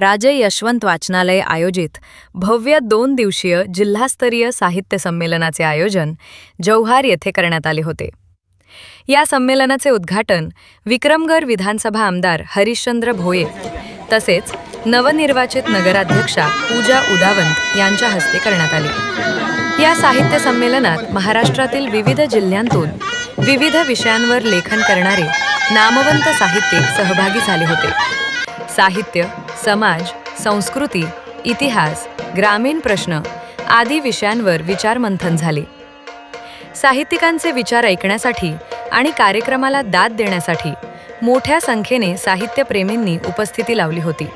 राजे यशवंत वाचनालय आयोजित भव्य 2 दिवसीय जिल्हास्तरीय साहित्य संमेलनाचे आयोजन जव्हार येथे करण्यात आले होते। या संमेलनाचे उद्घाटन विक्रमगड विधानसभा आमदार हरिश्चंद्र भोये तसेच नवनिर्वाचित नगराध्यक्षा पूजा उदावंत यांच्या हस्ते करण्यात आले। या साहित्य संमेलनात महाराष्ट्रातील विविध जिल्ह्यांतून विविध विषयांवर लेखन करणारे नामवंत साहित्यिक सहभागी झाले होते। साहित्य, समाज, संस्कृती, इतिहास, ग्रामीण प्रश्न आदी विषयांवर विचारमंथन झाले। साहित्यिकांचे विचार ऐकण्यासाठी आणि कार्यक्रमाला दाद देण्यासाठी मोठ्या संख्येने साहित्यप्रेमींनी उपस्थिती लावली होती।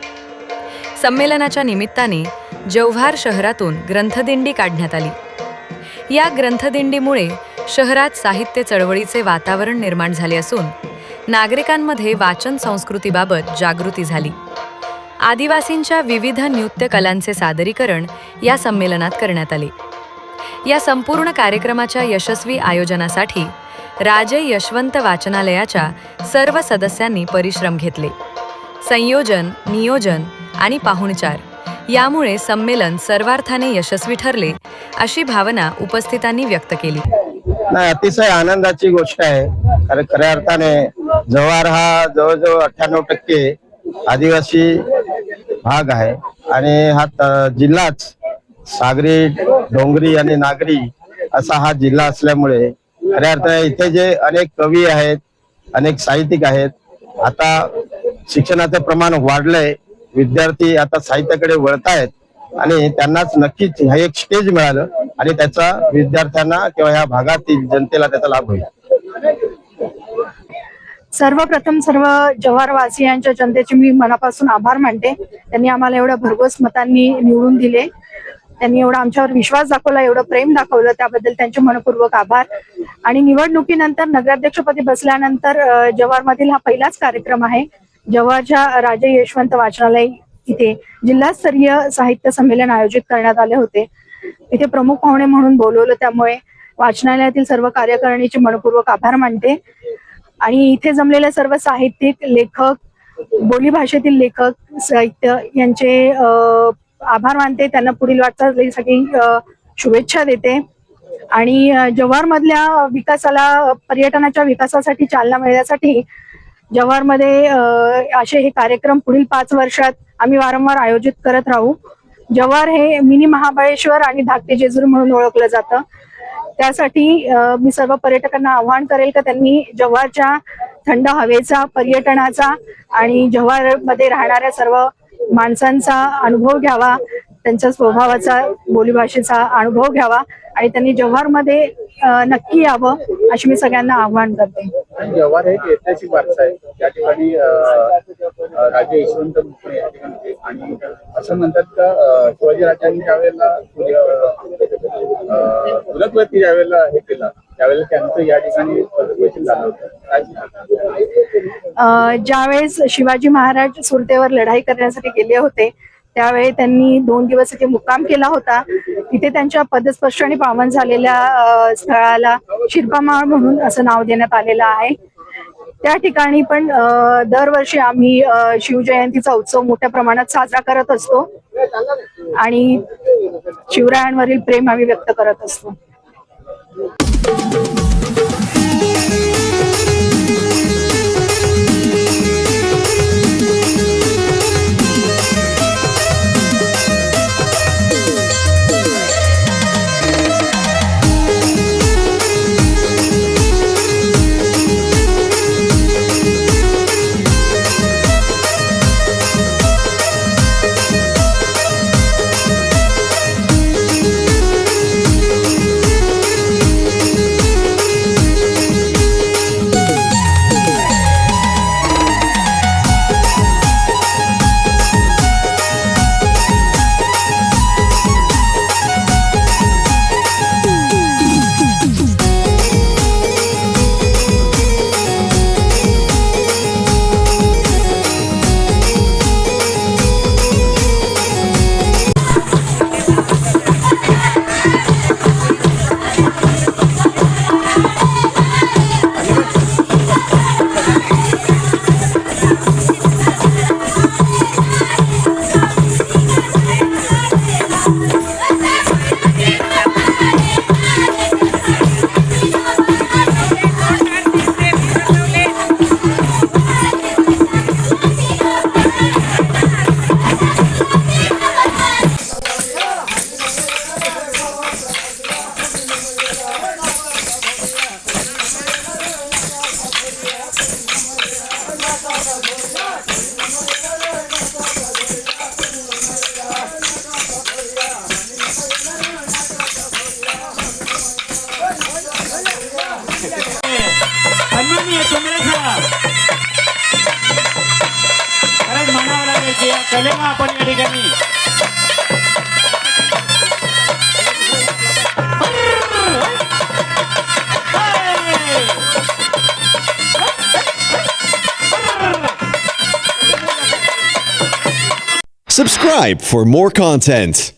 संमेलनाच्या निमित्ताने जव्हार शहरातून ग्रंथदिंडी काढण्यात आली। या ग्रंथदिंडीमुळे शहरात साहित्य चळवळीचे वातावरण निर्माण झाले असून नागरिकांमध्ये वाचन संस्कृतीबाबत जागृती झाली। आदिवासींच्या विविध नृत्य कलांचे सादरीकरण या संमेलनात करण्यात आले। या संपूर्ण कार्यक्रमाच्या यशस्वी आयोजनासाठी राजे यशवंत वाचनालयाच्या सर्व सदस्यांनी परिश्रम घेतले। संयोजन, नियोजन आणि पाहुणचार यामुळे संमेलन सर्वार्थाने यशस्वी ठरले अशी भावना उपस्थितांनी व्यक्त केली। अतिशय आनंदाची गोष्ट आहे, कारण खऱ्या अर्थाने जव्हार हा जवळजवळ 98% आदिवासी भाग आहे आणि हा जिल्हाच सागरी, डोंगरी आणि नागरी असा हा जिल्हा असल्यामुळे खऱ्या अर्थाने इथे जे अनेक कवी आहेत, अनेक साहित्यिक आहेत, आता शिक्षणाचं प्रमाण वाढलंय, विद्यार्थी आता साहित्याकडे वळतायत आणि त्यांनाच नक्कीच हे एक स्टेज मिळालं आणि त्याचा विद्यार्थ्यांना किंवा ह्या भागातील जनतेला त्याचा लाभ होईल। सर्वप्रथम सर्व जव्हारवासियांच्या जनतेचे मी मनापासून आभार मानते। त्यांनी आम्हाला एवढ्या भरघोस मतांनी निवडून दिले, त्यांनी एवढा आमच्यावर विश्वास दाखवला, एवढं प्रेम दाखवलं, त्याबद्दल त्यांचे मनपूर्वक आभार। आणि निवडणुकीनंतर नगराध्यक्षपदी बसल्यानंतर जव्हारमधील हा पहिलाच कार्यक्रम आहे। जव्हारच्या राजे यशवंत वाचनालय इथे जिल्हास्तरीय साहित्य संमेलन आयोजित करण्यात आले होते। इथे प्रमुख पाहुणे म्हणून बोलवलं, त्यामुळे वाचनालयातील सर्व कार्यकारिणीचे मनपूर्वक आभार मानते। आणि इथे जमलेले सर्व साहित्यिक, लेखक, बोलीभाषेतील लेखक, साहित्य यांचे आभार मानते, त्यांना पुढील वाटचालीसाठी शुभेच्छा देते। आणि जव्हार मधल्या विकासाला, पर्यटनाच्या विकासासाठी चालना मिळण्यासाठी जव्हारमध्ये असे हे कार्यक्रम पुढील 5 वर्षात आम्ही वारंवार आयोजित करत राहू। जव्हार हे मिनी महाबळेश्वर आणि धाकटे जेजुरी म्हणून ओळखलं जातं। त्यासाठी मी सर्व पर्यटकांना आवाहन करेल की त्यांनी जव्हारच्या थंड हवेचा, पर्यटनाचा आणि जव्हारमध्ये राहणाऱ्या सर्व माणसांचा अनुभव घ्यावा, त्यांच्या स्वभावाचा, बोलीभाषेचा अनुभव घ्यावा आणि त्यांनी जव्हारमध्ये नक्की यावं अशी मी सगळ्यांना आवाहन करते। जव्हार एक ऐतिहासिक वारसा आहे, त्या ठिकाणी राजे यशवंत आणि असं म्हणतात का शिवाजी राजांनी ज्यावेळेला सुरतवरती ज्यावेळेला हे केलं त्यावेळेला त्यांचं या ठिकाणी झालं होतं। ज्यावेळेस शिवाजी महाराज सुरतेवर लढाई करण्यासाठी गेले होते त्यावेळी त्यांनी 2 दिवस इथे मुक्काम केला होता। तिथे त्यांच्या पदस्पर्शाने पावन झालेल्या स्थळाला शिरपामाळ म्हणून असं नाव देण्यात आलेलं आहे। त्या ठिकाणी पण दरवर्षी आम्ही शिवजयंतीचा उत्सव मोठ्या प्रमाणात साजरा करत असतो आणि शिवरायांवरील प्रेम आम्ही व्यक्त करत असतो। आम्ही येतो मेळा खरंच म्हणावं लागेल की या कलेला आपण या ठिकाणी Subscribe for more content.